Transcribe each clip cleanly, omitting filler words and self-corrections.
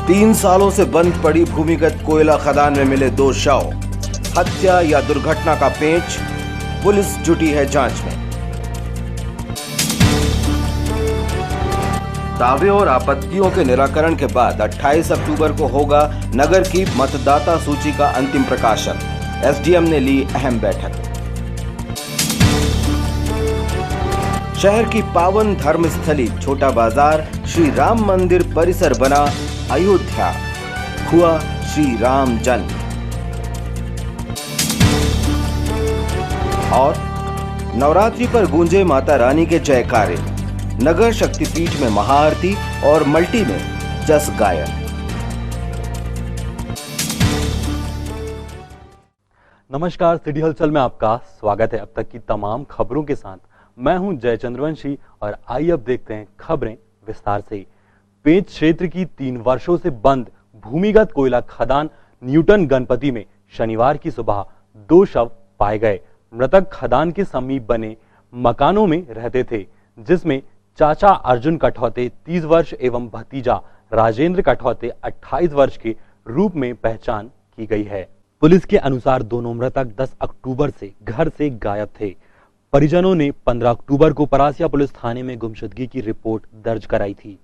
3 सालों से बंद पड़ी भूमिगत कोयला खदान में मिले 2 शव। हत्या या दुर्घटना का पेंच, पुलिस जुटी है जांच में। दावे और आपत्तियों के निराकरण के बाद 28 अक्टूबर को होगा नगर की मतदाता सूची का अंतिम प्रकाशन। एसडीएम ने ली अहम बैठक। शहर की पावन धर्मस्थली छोटा बाजार श्री राम मंदिर परिसर बना अयोध्या, हुआ श्री राम जन्म। और नवरात्रि पर गूंजे माता रानी के जयकारे। नगर शक्तिपीठ में महाआरती और मल्टी में जस गायन। नमस्कार, सिटी हलचल में आपका स्वागत है। अब तक की तमाम खबरों के साथ मैं हूं जय चंद्रवंशी और आइए अब देखते हैं खबरें विस्तार से। पेंच क्षेत्र की 3 वर्षों से बंद भूमिगत कोयला खदान न्यूटन गणपति में शनिवार की सुबह 2 शव पाए गए। मृतक खदान के समीप बने मकानों में रहते थे, जिसमें चाचा अर्जुन कठौते 30 वर्ष एवं भतीजा राजेंद्र कठौते 28 वर्ष के रूप में पहचान की गई है। पुलिस के अनुसार दोनों मृतक 10 अक्टूबर से घर से गायब थे। परिजनों ने 15 अक्टूबर को परासिया पुलिस थाने में गुमशुदगी की रिपोर्ट दर्ज कराई थी।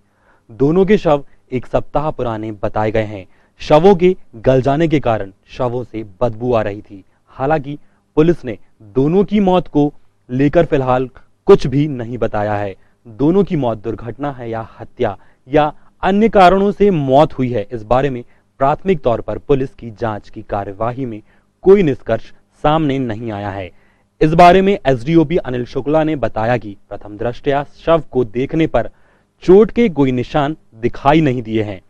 दोनों के शव 1 सप्ताह पुराने बताए गए हैं। शवों के गल जाने के कारण शवों से बदबू आ रही थी। हालांकि पुलिस ने दोनों की मौत को लेकर फिलहाल कुछ भी नहीं बताया है। दोनों की मौत दुर्घटना है या हत्या या अन्य कारणों से मौत हुई है, इस बारे में प्राथमिक तौर पर पुलिस की जांच की कार्यवाही में कोई निष्कर्ष सामने नहीं आया है। इस बारे में एसडीओपी अनिल शुक्ला ने बताया कि प्रथम दृष्टया शव को देखने पर चोट के कोई निशान दिखाई नहीं दिए हैं।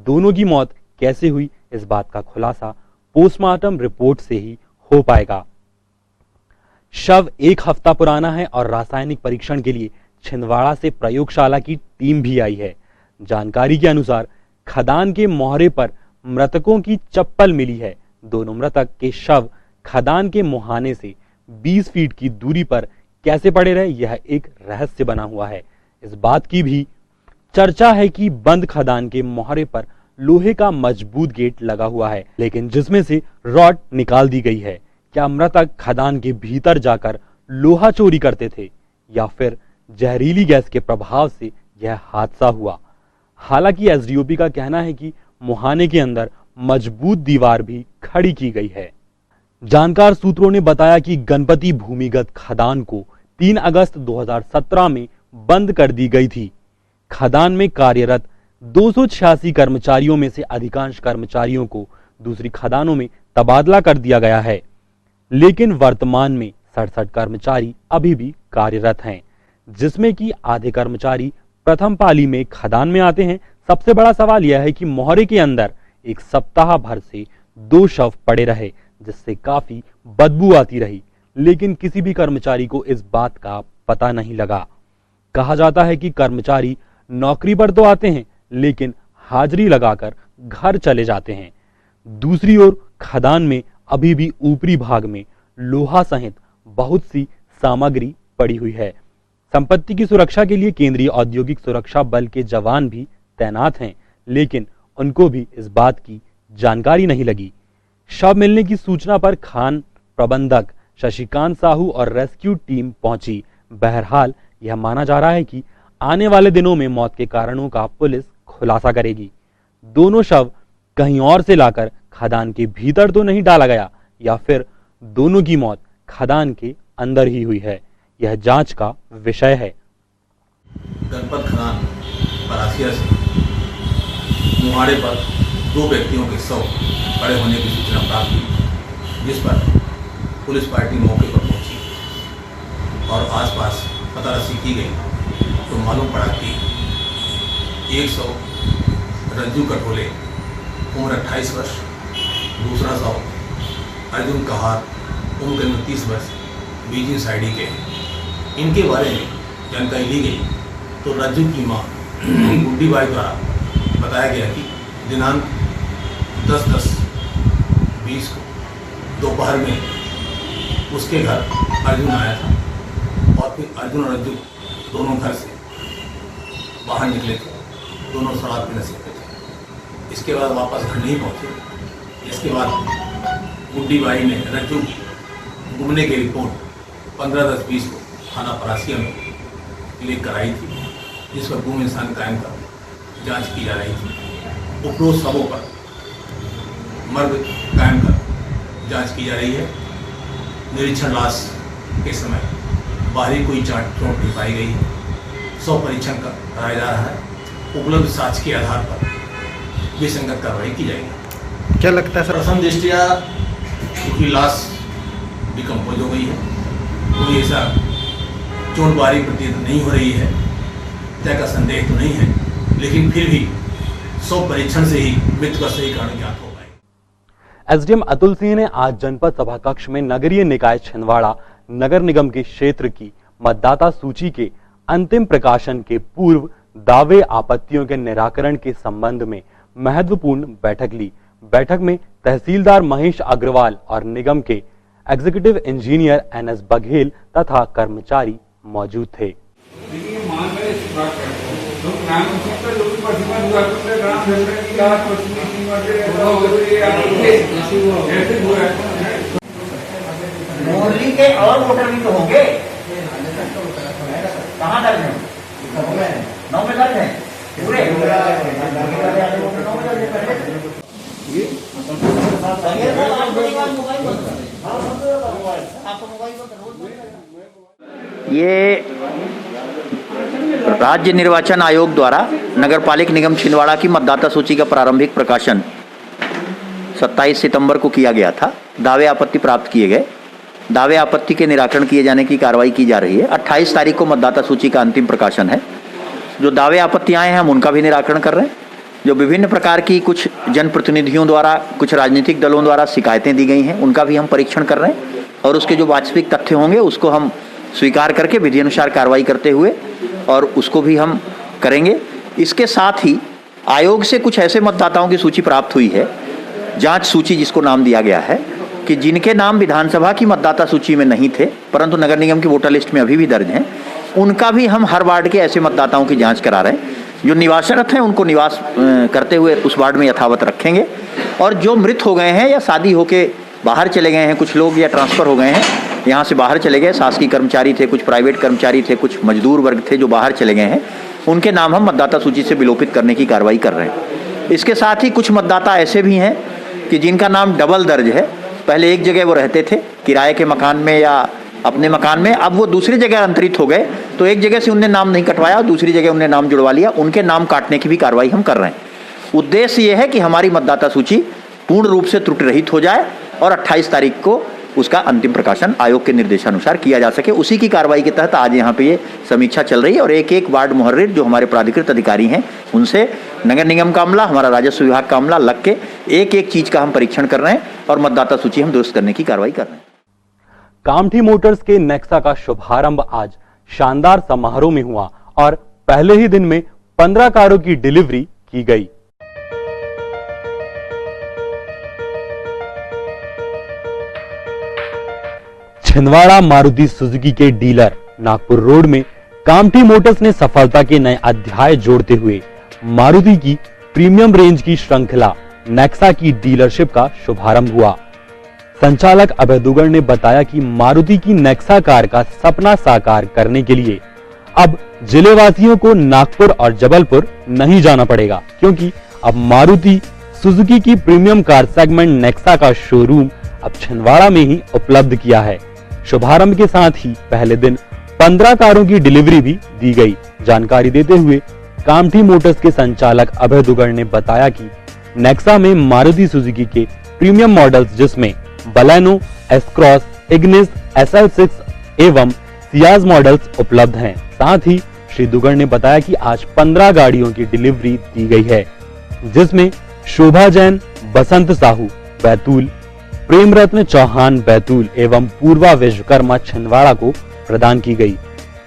दोनों की मौत कैसे हुई, इस बात का खुलासा पोस्टमार्टम रिपोर्ट से ही हो पाएगा। शव 1 हफ्ता पुराना है और रासायनिक परीक्षण के लिए छिंदवाड़ा से प्रयोगशाला की टीम भी आई है। जानकारी के अनुसार खदान के मोहरे पर मृतकों की चप्पल मिली है। दोनों मृतक के शव खदान के मुहाने से 20 फीट की दूरी पर कैसे पड़े रहे, यह एक रहस्य बना हुआ है। इस बात की भी चर्चा है कि बंद खदान के मोहरे पर लोहे का मजबूत गेट लगा हुआ है, लेकिन जिसमें से रॉड निकाल दी गई है। क्या मृतक खदान के भीतर जाकर लोहा चोरी करते थे या फिर जहरीली गैस के प्रभाव से यह हादसा हुआ? हालांकि एसडीओपी का कहना है कि मुहाने के अंदर मजबूत दीवार भी खड़ी की गई है। जानकार सूत्रों ने बताया कि गणपति भूमिगत खदान को 3 अगस्त 2017 में बंद कर दी गई थी। खदान में कार्यरत 286 कर्मचारियों में से अधिकांश कर्मचारियों को दूसरी खदानों में तबादला कर दिया गया है, लेकिन वर्तमान में 67 कर्मचारी अभी भी कार्यरत हैं, जिसमें कि आधे कर्मचारी प्रथम पाली में खदान में आते हैं। सबसे बड़ा सवाल यह है कि मोहरे के अंदर 1 सप्ताह भर से 2 शव पड़े रहे, जिससे काफी बदबू आती रही, लेकिन किसी भी कर्मचारी को इस बात का पता नहीं लगा। कहा जाता है कि कर्मचारी नौकरी पर तो आते हैं, लेकिन हाजिरी लगाकर घर चले जाते हैं। दूसरी ओर खदान में अभी भी ऊपरी भाग में लोहा सहित बहुत सी सामग्री पड़ी हुई है। संपत्ति की सुरक्षा के लिए केंद्रीय औद्योगिक सुरक्षा बल के जवान भी तैनात हैं, लेकिन उनको भी इस बात की जानकारी नहीं लगी। शव मिलने की सूचना पर खान प्रबंधक शशिकांत साहू और रेस्क्यू टीम पहुंची। बहरहाल यह माना जा रहा है कि आने वाले दिनों में मौत के कारणों का पुलिस खुलासा करेगी। दोनों शव कहीं और से लाकर खदान के भीतर तो नहीं डाला गया, या फिर दोनों की मौत खदान के अंदर ही हुई है, यह जांच का विषय है। गणपत खदान परासिया से मुहाड़े पर 2 व्यक्तियों के शव पड़े होने की सूचना प्राप्त हुई, जिस पर पुलिस पार्टी मौके पर पहुंची और आसपास पतारासी की गई तो मालूम पड़ा कि एक शव रज्जू कठोले उम्र 28 वर्ष, दूसरा शव अर्जुन कहार उम्र करीब 30 वर्ष बीजिंग साइडी के। इनके बारे में जानकारी ली गई तो रज्जू की मां गुड्डी बाई द्वारा बताया गया कि दिनांक 10/10/20 को दोपहर में उसके घर अर्जुन आया था और फिर अर्जुन और रज्जू दोनों घर से बाहर निकले थे। दोनों शराब के नशे पे थे। इसके बाद वापस घर नहीं पहुँचे। इसके बाद गुड्डी बाई ने रज्जू घूमने की रिपोर्ट 15/10/20 को थाना परासिया में क्लिक कराई थी, जिस पर गुम इंसान कायम कर जांच की जा रही थी। उपरोक्त सबों पर मर्ग कायम कर जांच की जा रही है। निरीक्षण लाश के समय बाहरी कोई चोट नहीं पाई गई है। 100 परीक्षण कराया जा रहा है। उपलब्ध साक्ष्य के आधार पर विसंगत कार्रवाई की जाएगी। क्या लगता है सर? प्रथम दृष्टिया उसकी लाश डिकम्पोज हो गई है, कोई ऐसा चोट बारी प्रतीत नहीं हो रही है, हत्या का संदेह तो नहीं है, लेकिन फिर भी 100 परीक्षण से ही मृत्यु का सही कारण ज्ञात हो पाए। एसडीएम अतुल सिंह ने आज जनपद सभा कक्ष में नगरीय निकाय छिंदवाड़ा नगर निगम के क्षेत्र की मतदाता सूची के अंतिम प्रकाशन के पूर्व दावे आपत्तियों के निराकरण के संबंध में महत्वपूर्ण बैठक ली। बैठक में तहसीलदार महेश अग्रवाल और निगम के एग्जीक्यूटिव इंजीनियर एनएस बघेल तथा कर्मचारी मौजूद थे। मोरली के और वोटर भी तो होंगे, कहाँ दर्ज है? 9 में दर्ज है पूरे। ये राज्य निर्वाचन आयोग द्वारा नगरपालिक निगम छिंदवाड़ा की मतदाता सूची का प्रारंभिक प्रकाशन 27 सितंबर को किया गया था। दावे आपत्ति प्राप्त किए गए, दावे आपत्ति के निराकरण किए जाने की कार्रवाई की जा रही है। 28 तारीख को मतदाता सूची का अंतिम प्रकाशन है। जो दावे आपत्तियां हैं हम उनका भी निराकरण कर रहे हैं। जो विभिन्न प्रकार की कुछ जनप्रतिनिधियों द्वारा, कुछ राजनीतिक दलों द्वारा शिकायतें दी गई हैं, उनका भी हम परीक्षण कर रहे हैं और उसके जो वास्तविक तथ्य होंगे उसको हम स्वीकार करके विधि अनुसार कार्रवाई करते हुए और उसको भी हम करेंगे। इसके साथ ही आयोग से कुछ ऐसे मतदाताओं की सूची प्राप्त हुई है, जांच सूची जिसको नाम दिया गया है, कि जिनके नाम विधानसभा की मतदाता सूची में नहीं थे परंतु नगर निगम की वोटर लिस्ट में अभी भी दर्ज हैं, उनका भी हम हर वार्ड के ऐसे मतदाताओं की जांच करा रहे हैं। जो निवासरत हैं उनको निवास करते हुए उस वार्ड में यथावत रखेंगे और जो मृत हो गए हैं या शादी होके बाहर चले गए हैं कुछ लोग या ट्रांसफ़र हो गए हैं, यहाँ से बाहर चले गए, शासकीय कर्मचारी थे, कुछ प्राइवेट कर्मचारी थे, कुछ मजदूर वर्ग थे जो बाहर चले गए हैं, उनके नाम हम मतदाता सूची से विलोपित करने की कार्रवाई कर रहे हैं। इसके साथ ही कुछ मतदाता ऐसे भी हैं कि जिनका नाम डबल दर्ज है। पहले एक जगह वो रहते थे किराए के मकान में या अपने मकान में, अब वो दूसरी जगह अंतरित हो गए तो एक जगह से उनने नाम नहीं कटवाया, दूसरी जगह उनने नाम जुड़वा लिया, उनके नाम काटने की भी कार्रवाई हम कर रहे हैं। उद्देश्य ये है कि हमारी मतदाता सूची पूर्ण रूप से त्रुटि रहित हो जाए और 28 तारीख को उसका अंतिम प्रकाशन आयोग के निर्देशानुसार किया जा सके। उसी की कार्रवाई के तहत आज यहाँ पे ये समीक्षा चल रही है और एक एक वार्ड मुहर्रिर जो हमारे प्राधिकृत अधिकारी हैं उनसे नगर निगम का अमला, हमारा राजस्व विभाग का अमला लग के एक एक चीज का हम परीक्षण कर रहे हैं और मतदाता सूची हम दुरुस्त करने की कार्रवाई कर रहे हैं। कामठी मोटर्स के नेक्सा का शुभारंभ आज शानदार समारोह में हुआ और पहले ही दिन में 15 कारों की डिलीवरी की गई। छिंदवाड़ा मारुति सुजुकी के डीलर नागपुर रोड में कामठी मोटर्स ने सफलता के नए अध्याय जोड़ते हुए मारुति की प्रीमियम रेंज की श्रृंखला नेक्सा की डीलरशिप का शुभारंभ हुआ। संचालक अभय दुगड़ ने बताया कि मारुति की नेक्सा कार का सपना साकार करने के लिए अब जिलेवासियों को नागपुर और जबलपुर नहीं जाना पड़ेगा, क्योंकि अब मारुति सुजुकी की प्रीमियम कार सेगमेंट नेक्सा का शोरूम अब छिंदवाड़ा में ही उपलब्ध किया है। शुभारंभ के साथ ही पहले दिन 15 कारों की डिलीवरी भी दी गई। जानकारी देते हुए कामठी मोटर्स के संचालक अभय दुगड़ ने बताया कि नेक्सा में मारुति सुजुकी के प्रीमियम मॉडल्स जिसमें Baleno, S cross, Ignis, SL6 एवं सियाज मॉडल्स उपलब्ध हैं। साथ ही श्री दुगड़ ने बताया कि आज 15 गाड़ियों की डिलीवरी दी गई है, जिसमें शोभा जैन, बसंत साहू बैतूल, प्रेम रत्न चौहान बैतूल एवं पूर्वा विश्वकर्मा छिंदवाड़ा को प्रदान की गई।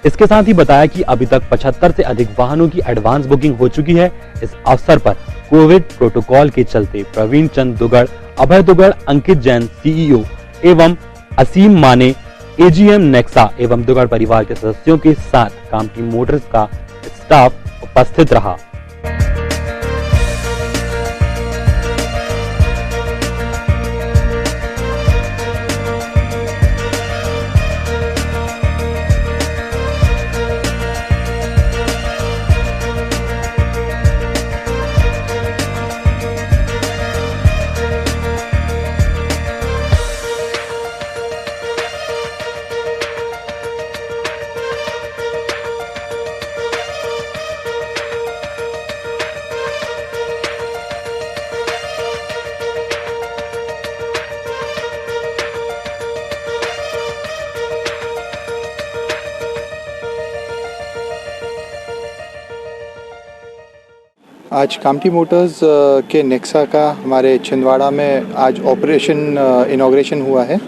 इसके साथ ही बताया कि अभी तक 75 से अधिक वाहनों की एडवांस बुकिंग हो चुकी है। इस अवसर पर कोविड प्रोटोकॉल के चलते प्रवीण चंद दुगड़, अभय दुगड़, अंकित जैन CEO एवं असीम माने AGM नेक्सा एवं दुगड़ परिवार के सदस्यों के साथ कामठी मोटर्स का स्टाफ उपस्थित रहा। आज कामठी मोटर्स के नेक्सा का हमारे छिंदवाड़ा में आज ऑपरेशन इनॉग्रेशन हुआ है।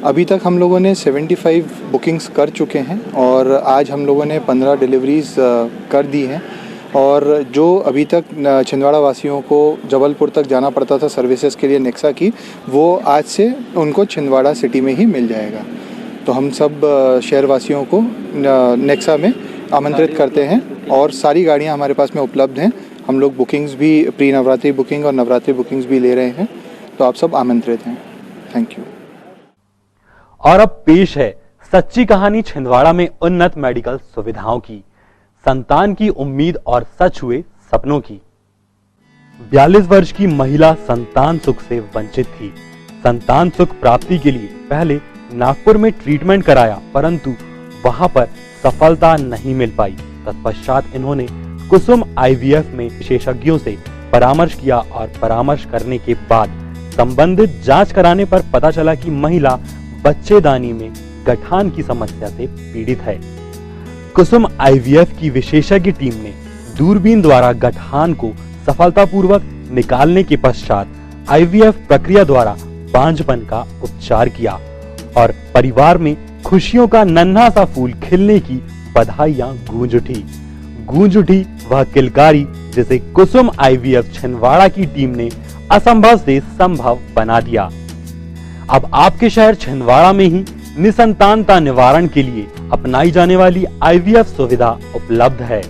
अभी तक हम लोगों ने 75 बुकिंग्स कर चुके हैं और आज हम लोगों ने 15 डिलीवरीज कर दी हैं। और जो अभी तक छिंदवाड़ा वासियों को जबलपुर तक जाना पड़ता था सर्विसेज के लिए नेक्सा की, वो आज से उनको छिंदवाड़ा सिटी में ही मिल जाएगा। तो हम सब शहर वासियों को नेक्सा में आमंत्रित करते हैं और सारी गाड़ियां हमारे पास में उपलब्ध हैं। हम लोग बुकिंग्स भी प्री नवरात्रि बुकिंग और नवरात्रि बुकिंग्स भी ले रहे हैं, तो आप सब आमंत्रित हैं। Thank you. और अब पेश है सच्ची कहानी छिंदवाड़ा में उन्नत मेडिकल सुविधाओं की, संतान की उम्मीद और सच हुए सपनों की। 42 वर्ष की महिला संतान सुख से वंचित थी। संतान सुख प्राप्ति के लिए पहले नागपुर में ट्रीटमेंट कराया, परंतु वहां पर सफलता नहीं मिल पाई। तत्पश्चात इन्होंने कुसुम आईवीएफ में विशेषज्ञों से परामर्श किया और परामर्श करने के बाद संबंधित जांच कराने पर पता चला कि महिला बच्चेदानी में गठान की समस्या से पीड़ित है। कुसुम आईवीएफ की विशेषज्ञ टीम ने दूरबीन द्वारा गठान को सफलतापूर्वक निकालने के पश्चात आईवीएफ प्रक्रिया द्वारा बांझपन का उपचार किया और परिवार में खुशियों का नन्हा सा फूल खिलने की बधाइयां गूंज उठी वह किलकारी जिसे कुसुम आईवीएफ छिंदवाड़ा की टीम ने असंभव से संभव बना दिया। अब आपके शहर छिंदवाड़ा में ही निसंतानता निवारण के लिए अपनाई जाने वाली आईवीएफ सुविधा उपलब्ध है।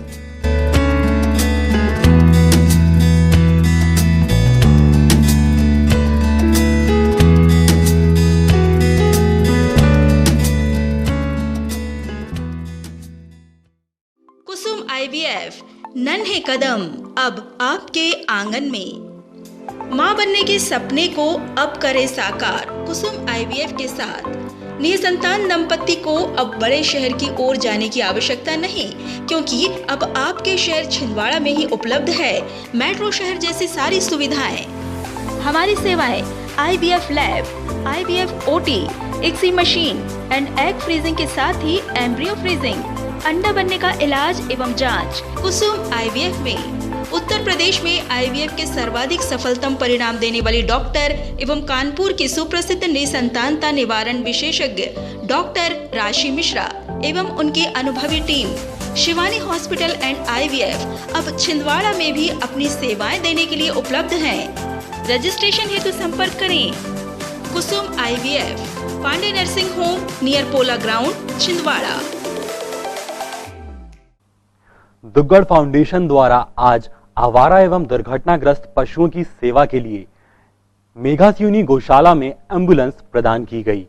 कुसुम आईवीएफ नन्हे कदम अब आपके आंगन में। मां बनने के सपने को अब करे साकार। कुसुम आईवीएफ के साथ निसंतान दंपति को अब बड़े शहर की ओर जाने की आवश्यकता नहीं, क्योंकि अब आपके शहर छिंदवाड़ा में ही उपलब्ध है मेट्रो शहर जैसी सारी सुविधाएं। हमारी सेवाएं IVF lab, IVF OT, ICSI machine and egg freezing के साथ ही एम्ब्रियो फ्रीजिंग, अंडा बनने का इलाज एवं जांच। कुसुम आईवीएफ में उत्तर प्रदेश में आईवीएफ के सर्वाधिक सफलतम परिणाम देने वाली डॉक्टर एवं कानपुर की सुप्रसिद्ध निसंतानता निवारण विशेषज्ञ डॉक्टर राशि मिश्रा एवं उनकी अनुभवी team Shivani hospital and IVF अब छिंदवाड़ा में भी अपनी सेवाएं देने के लिए उपलब्ध हैं। रजिस्ट्रेशन हेतु संपर्क करें Kusum IVF, Pande nursing home near Pola ground, Chhindwara. Duggar foundation द्वारा आज आवारा एवं दुर्घटनाग्रस्त पशुओं की सेवा के लिए मेघासियूनी गौशाला में एम्बुलेंस प्रदान की गई।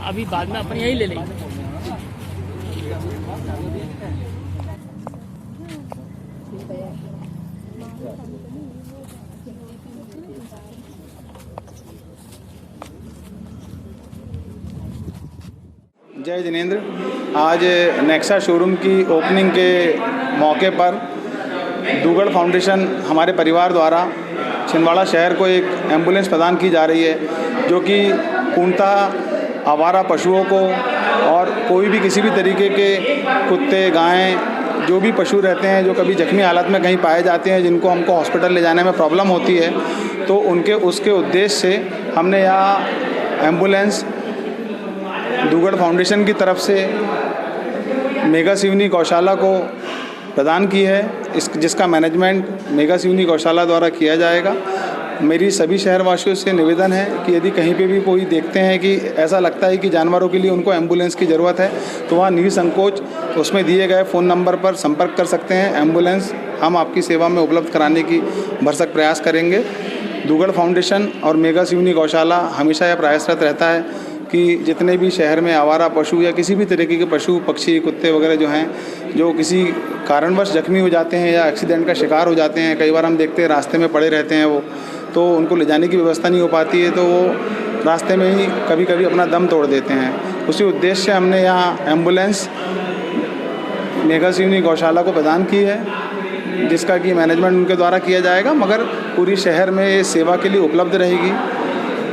अभी बाद में अपन यही ले लेंगे। जय जिनेंद्र। आज नेक्सा शोरूम की ओपनिंग के मौके पर दुग्गड़ फाउंडेशन हमारे परिवार द्वारा छिंदवाड़ा शहर को एक एम्बुलेंस प्रदान की जा रही है, जो कि पूर्णतः आवारा पशुओं को और कोई भी किसी भी तरीके के कुत्ते, गायें, जो भी पशु रहते हैं जो कभी जख्मी हालत में कहीं पाए जाते हैं, जिनको हमको हॉस्पिटल ले जाने में प्रॉब्लम होती है, तो उसके उद्देश्य से हमने यहाँ एम्बुलेंस दुग्गड़ फाउंडेशन की तरफ से मेघासियूनी गौशाला को प्रदान की है, जिसका मैनेजमेंट मेघासियूनी गौशाला द्वारा किया जाएगा। मेरी सभी शहरवासियों से निवेदन है कि यदि कहीं पे भी कोई देखते हैं कि ऐसा लगता है कि जानवरों के लिए उनको एम्बुलेंस की ज़रूरत है, तो वहाँ निसंकोच उसमें दिए गए फ़ोन नंबर पर संपर्क कर सकते हैं। एम्बुलेंस हम आपकी सेवा में उपलब्ध कराने की भरसक प्रयास करेंगे। दुग्गड़ फाउंडेशन और मेघासियूनी गौशाला हमेशा यह प्रयासरत रहता है कि जितने भी शहर में आवारा पशु या किसी भी तरीके के पशु पक्षी कुत्ते वगैरह जो हैं, जो किसी कारणवश जख्मी हो जाते हैं या एक्सीडेंट का शिकार हो जाते हैं, कई बार हम देखते हैं रास्ते में पड़े रहते हैं वो, तो उनको ले जाने की व्यवस्था नहीं हो पाती है, तो वो रास्ते में ही कभी कभी अपना दम तोड़ देते हैं। उसी उद्देश्य से हमने यहाँ एम्बुलेंस मेघासिवनी गौशाला को प्रदान की है, जिसका कि मैनेजमेंट उनके द्वारा किया जाएगा, मगर पूरी शहर में ये सेवा के लिए उपलब्ध रहेगी।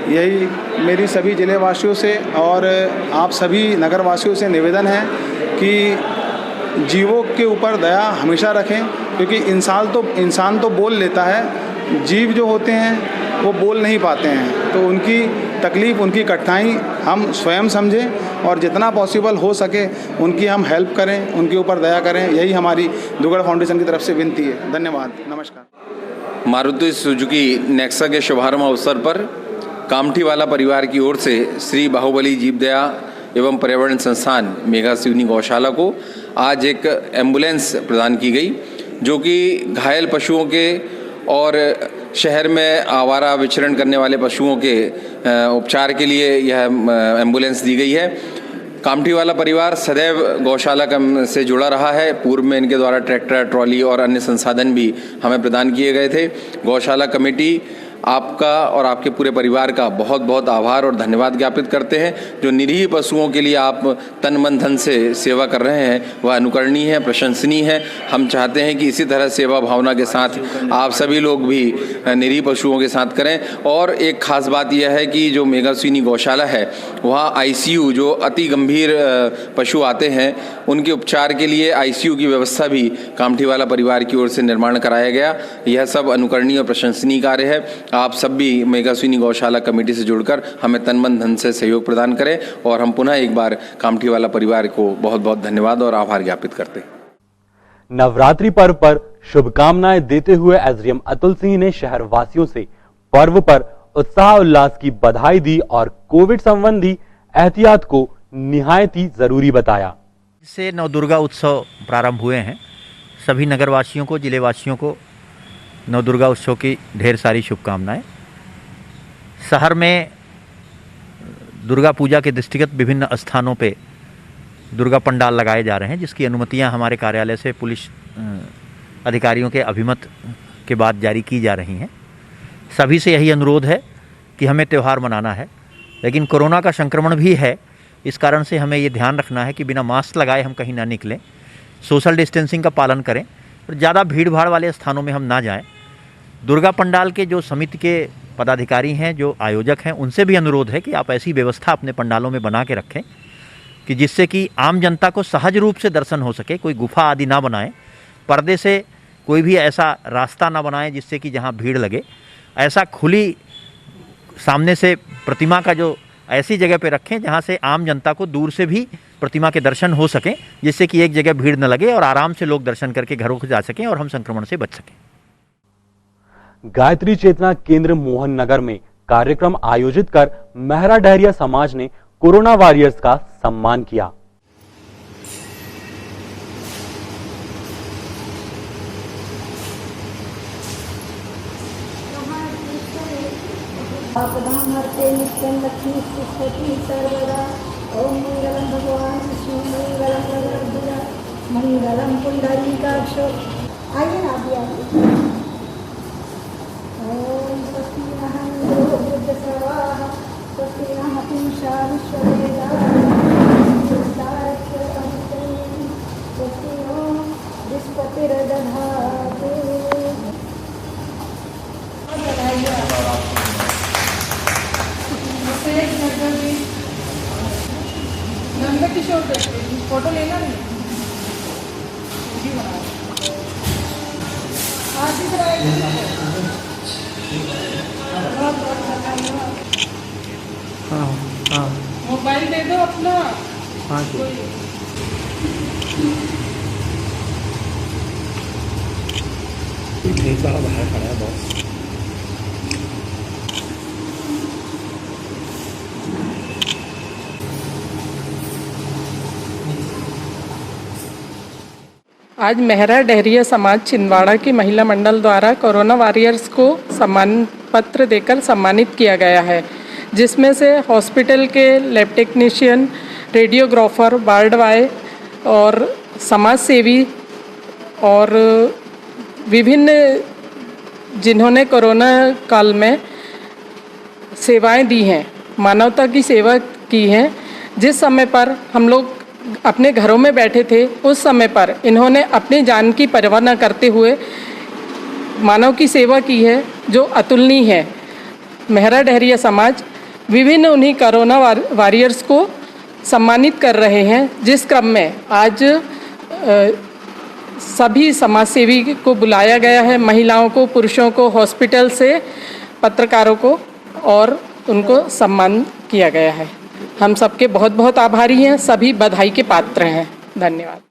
यही मेरी सभी ज़िले वासियों से और आप सभी नगर वासियों से निवेदन है कि जीवों के ऊपर दया हमेशा रखें, क्योंकि इंसान तो बोल लेता है, जीव जो होते हैं वो बोल नहीं पाते हैं, तो उनकी तकलीफ़, उनकी कठिनाई हम स्वयं समझें और जितना पॉसिबल हो सके उनकी हम हेल्प करें, उनके ऊपर दया करें। यही हमारी दुगड़ फाउंडेशन की तरफ से विनती है। धन्यवाद, नमस्कार। मारुति सुजुकी नेक्सा के शुभारंभ अवसर पर कामठीवाला परिवार की ओर से श्री बाहुबली जीवदया एवं पर्यावरण संस्थान मेघासिवनी गौशाला को आज एक एम्बुलेंस प्रदान की गई, जो कि घायल पशुओं के और शहर में आवारा विचरण करने वाले पशुओं के उपचार के लिए यह एम्बुलेंस दी गई है। कामठीवाला परिवार सदैव गौशाला से जुड़ा रहा है। पूर्व में इनके द्वारा ट्रैक्टर, ट्रॉली और अन्य संसाधन भी हमें प्रदान किए गए थे। गौशाला कमेटी आपका और आपके पूरे परिवार का बहुत बहुत आभार और धन्यवाद ज्ञापित करते हैं। जो निरीह पशुओं के लिए आप तन मन धन से सेवा कर रहे हैं वह अनुकरणीय है, प्रशंसनीय है। हम चाहते हैं कि इसी तरह सेवा भावना के साथ आप सभी लोग भी निरीह पशुओं के साथ करें। और एक खास बात यह है कि जो मेघासिवनी गौशाला है वहाँ ICU, जो अति गंभीर पशु आते हैं उनके उपचार के लिए ICU की व्यवस्था भी कामठीवाला परिवार की ओर से निर्माण कराया गया। यह सब अनुकरणीय और प्रशंसनीय कार्य है। आप सब भी मेघासिवनी गौशाला कमेटी से जुड़कर हमें तन मन धन से सहयोग प्रदान करें और हम पुनः एक बार कामठीवाला परिवार को बहुत बहुत धन्यवाद और आभार ज्ञापित करते हैं। नवरात्रि पर्व पर शुभकामनाएं देते हुए एसडीएम अतुल सिंह ने शहर वासियों से पर्व पर उत्साह उल्लास की बधाई दी और कोविड संबंधी एहतियात को निहायत ही जरूरी बताया। इससे नवदुर्गा उत्सव प्रारंभ हुए हैं। सभी नगरवासियों को, जिलेवासियों को नवदुर्गा उत्सव की ढेर सारी शुभकामनाएं। शहर में दुर्गा पूजा के दृष्टिगत विभिन्न स्थानों पे दुर्गा पंडाल लगाए जा रहे हैं, जिसकी अनुमतियां हमारे कार्यालय से पुलिस अधिकारियों के अभिमत के बाद जारी की जा रही हैं। सभी से यही अनुरोध है कि हमें त्यौहार मनाना है, लेकिन कोरोना का संक्रमण भी है, इस कारण से हमें ये ध्यान रखना है कि बिना मास्क लगाए हम कहीं ना निकलें, सोशल डिस्टेंसिंग का पालन करें और ज़्यादा भीड़ भाड़ वाले स्थानों में हम ना जाएं। दुर्गा पंडाल के जो समिति के पदाधिकारी हैं, जो आयोजक हैं, उनसे भी अनुरोध है कि आप ऐसी व्यवस्था अपने पंडालों में बना के रखें कि जिससे कि आम जनता को सहज रूप से दर्शन हो सके। कोई गुफा आदि ना बनाएं, पर्दे से कोई भी ऐसा रास्ता ना बनाएं जिससे कि जहां भीड़ लगे। ऐसा खुली सामने से प्रतिमा का जो ऐसी जगह पे रखें जहां से आम जनता को दूर से भी प्रतिमा के दर्शन हो सकें, जिससे कि एक जगह भीड़ न लगे और आराम से लोग दर्शन करके घरों को जा सकें और हम संक्रमण से बच सकें। गायत्री चेतना केंद्र मोहन नगर में कार्यक्रम आयोजित कर मेहरा डहरिया समाज ने कोरोना वॉरियर्स का सम्मान किया। मंगलम पुंडरीकाक्षो। आइए ना, अभी आइए। ओम स्वस्ति अहं बुद्ध सर्वाः स्वस्ति अहं शाश्वतेजा स्वस्ति ओम बृहस्पतिर्दधातु। नंदकिशोर फोटो लेना नहीं, मोबाइल दे दो अपना। हाँ जी। बाहर खड़ा है बॉस। आज मेहरा डहरिया समाज छिंदवाड़ा की महिला मंडल द्वारा कोरोना वॉरियर्स को सम्मान पत्र देकर सम्मानित किया गया है, जिसमें से हॉस्पिटल के lab technician, radiographer, ward boy और समाज सेवी और विभिन्न जिन्होंने कोरोना काल में सेवाएं दी हैं, मानवता की सेवा की है। जिस समय पर हम लोग अपने घरों में बैठे थे, उस समय पर इन्होंने अपनी जान की परवाह न करते हुए मानव की सेवा की है, जो अतुलनीय है। मेहरा डहरिया समाज विभिन्न उन्हीं कोरोना वॉरियर्स को सम्मानित कर रहे हैं, जिस क्रम में आज सभी समाजसेवी को बुलाया गया है, महिलाओं को, पुरुषों को, हॉस्पिटल से पत्रकारों को, और उनको सम्मान किया गया है। हम सबके बहुत बहुत आभारी हैं, सभी बधाई के पात्र हैं। धन्यवाद।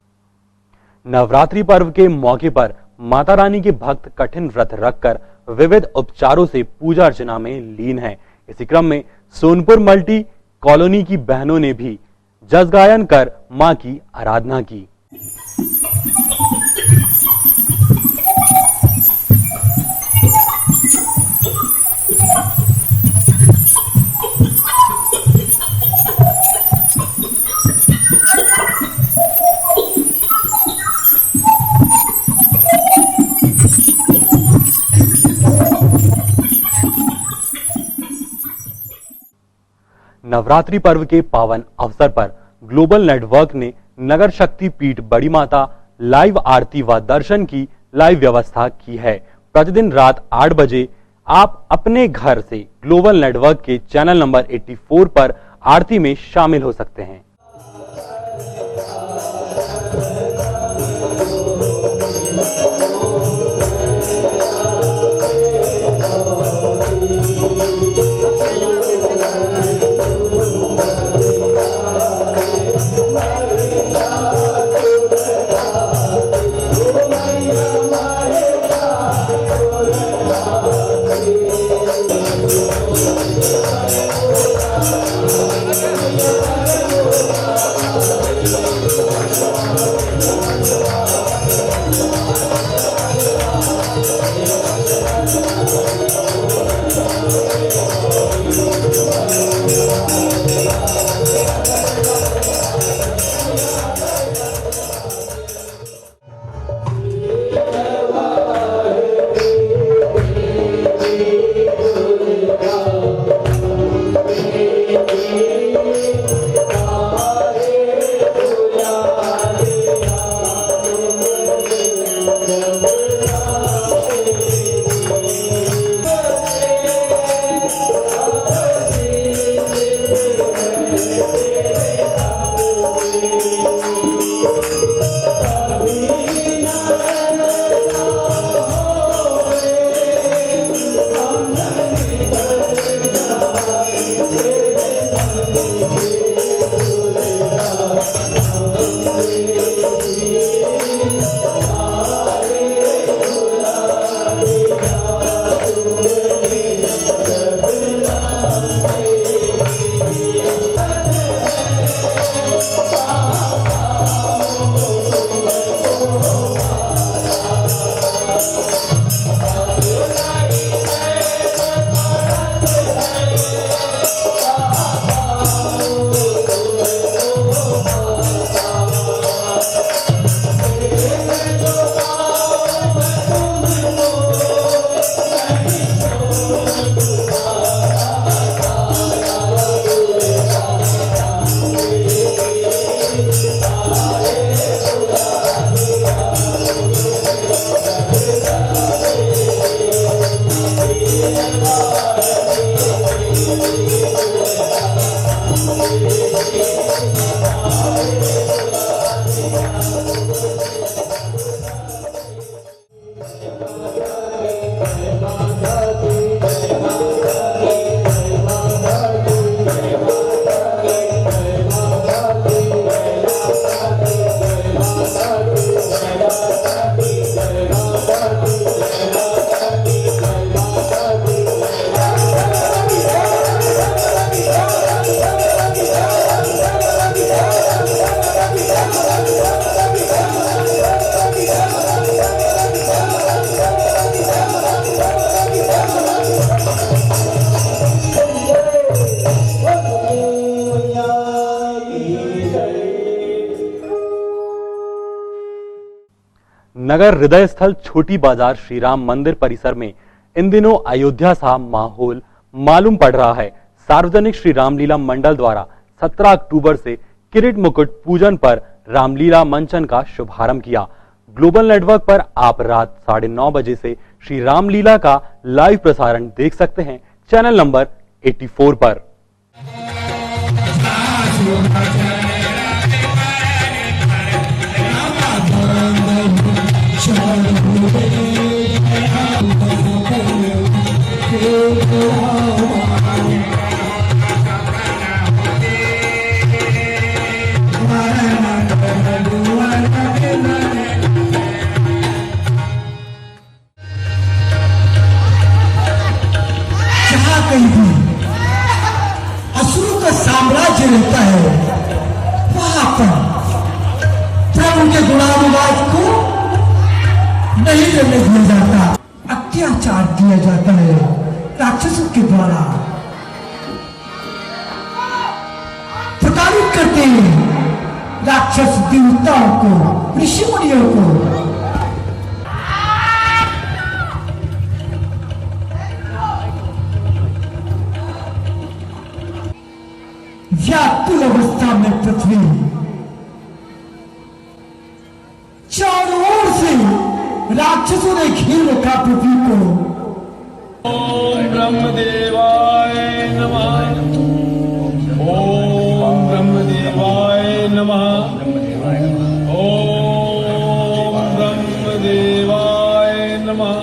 नवरात्रि पर्व के मौके पर माता रानी के भक्त कठिन व्रत रखकर विविध उपचारों से पूजा अर्चना में लीन हैं। इसी क्रम में सोनपुर मल्टी कॉलोनी की बहनों ने भी जस गायन कर मां की आराधना की। नवरात्रि पर्व के पावन अवसर पर ग्लोबल नेटवर्क ने नगर शक्ति पीठ बड़ी माता लाइव आरती व दर्शन की लाइव व्यवस्था की है। प्रतिदिन रात 8 बजे आप अपने घर से ग्लोबल नेटवर्क के चैनल नंबर 84 पर आरती में शामिल हो सकते हैं। नगर हृदय स्थल छोटी बाजार श्री राम मंदिर परिसर में इन दिनों अयोध्या सा माहौल मालूम पड़ रहा है। सार्वजनिक श्री रामलीला मंडल द्वारा 17 अक्टूबर से किरीट मुकुट पूजन पर रामलीला मंचन का शुभारंभ किया। ग्लोबल नेटवर्क पर आप रात 9:30 बजे से श्री रामलीला का लाइव प्रसारण देख सकते हैं चैनल नंबर 84 पर। असुरों का साम्राज्य रहता है, वहां पर प्रभु के गुणानुवाद को नहीं करने दिया जाता, अत्याचार किया जाता है राक्षसों के द्वारा, प्रताड़ित करते हैं राक्षस देवताओं को, ऋषि मुनियों को। व्याकुल अवस्था में पृथ्वी चारों ओर से राक्षसों ने घेर रखा पृथ्वी को। ओम ब्रह्मदेवाय नमः, ओम ब्रह्मदेवाय नमः, ओम ब्रह्मदेवाय नमः।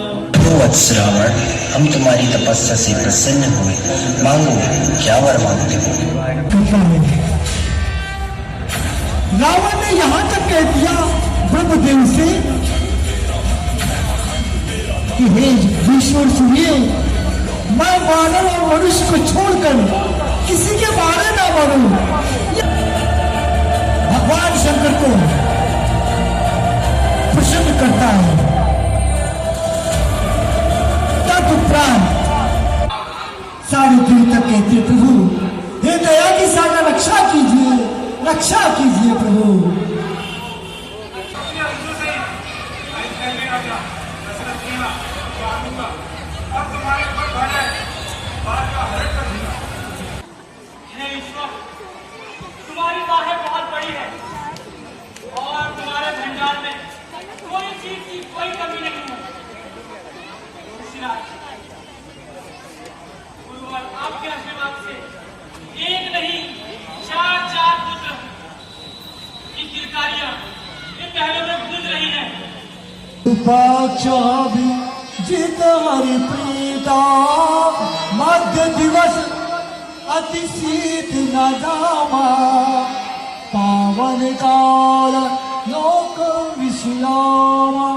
वत्स रावण, हम तुम्हारी तपस्या से प्रसन्न हुए, मांगो क्या वर मांगते हो। रावण ने यहां तक कह दिया ब्रह्मदेव से कि हे ईश्वर सुनिए, मैं मानव और मनुष्य को छोड़कर किसी के बारे ना मानूं। भगवान शंकर को प्रसन्न करता है। तदुपरांत सारे देवता कहते प्रभु हे दया की सागर रक्षा कीजिए, रक्षा कीजिए प्रभु। तुम्हारी बाहें बहुत बड़ी है और तुम्हारे भंडार में कोई चीज की कोई कमी नहीं है। गुरुवर आपके आशीर्वाद से एक नहीं 4 पुत्र की किरकारियां इन महलों में गूंज रही हैं। जीत हरि प्रीता मध्य दिवस अति शीत न जामा, पावन काल लोक विश्रामा।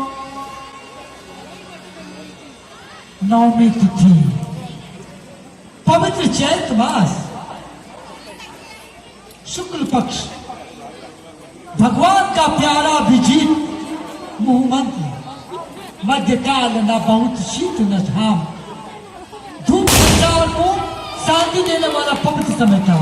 नवमी तिथि पवित्र चैत मास शुक्ल पक्ष भगवान का प्यारा विजित मुंह मंत्र, मध्यकाल न बहुत शीत न घाम, धूप संसार को शांति देने वाला पवित्र समय था।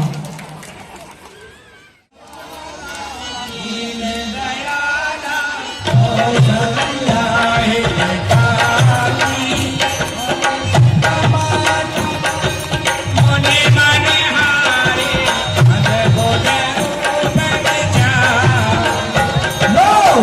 Oh,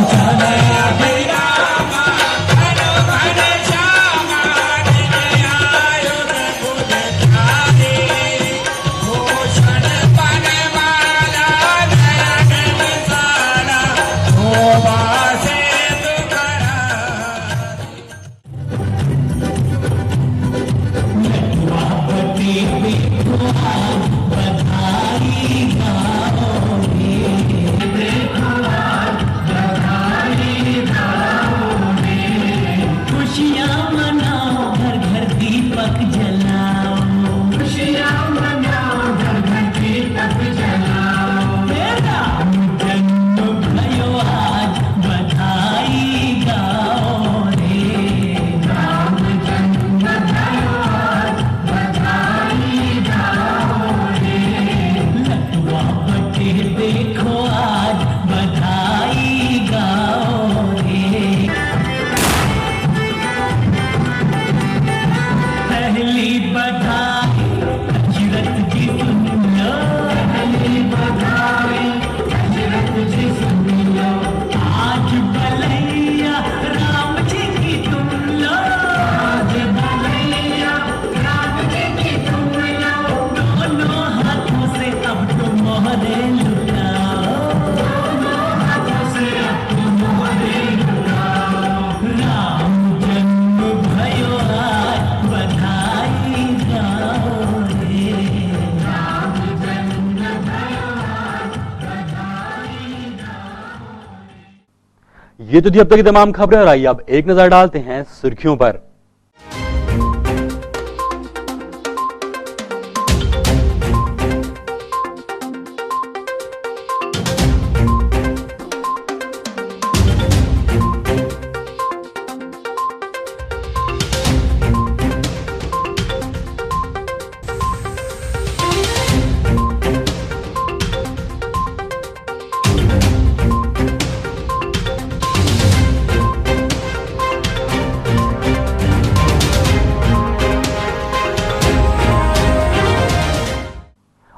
ये तो थी अब तक की तमाम खबरें और आइए अब एक नजर डालते हैं सुर्खियों पर।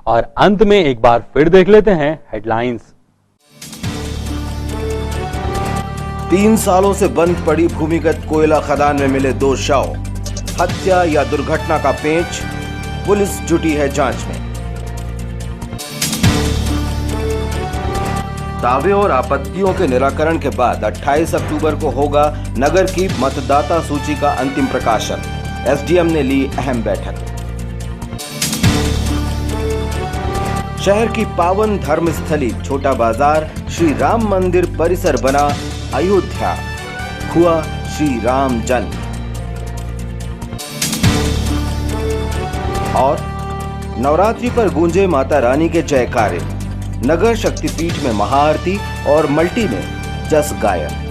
और अंत में एक बार फिर देख लेते हैं हेडलाइंस। 3 सालों से बंद पड़ी भूमिगत कोयला खदान में मिले 2 शव, हत्या या दुर्घटना का पेंच, पुलिस जुटी है जांच में। दावे और आपत्तियों के निराकरण के बाद 28 अक्टूबर को होगा नगर की मतदाता सूची का अंतिम प्रकाशन। एसडीएम ने ली अहम बैठक। शहर की पावन धर्मस्थली छोटा बाजार श्री राम मंदिर परिसर बना अयोध्या, हुआ श्री राम जन्म। और नवरात्रि पर गूंजे माता रानी के जयकारे, नगर शक्तिपीठ में महाआरती और मल्टी में जस गायन।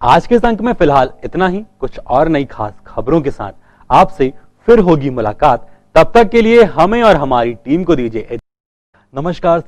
आज के इस अंक में फिलहाल इतना ही। कुछ और नई खास खबरों के साथ आपसे फिर होगी मुलाकात। तब तक के लिए हमें और हमारी टीम को दीजिए नमस्कार।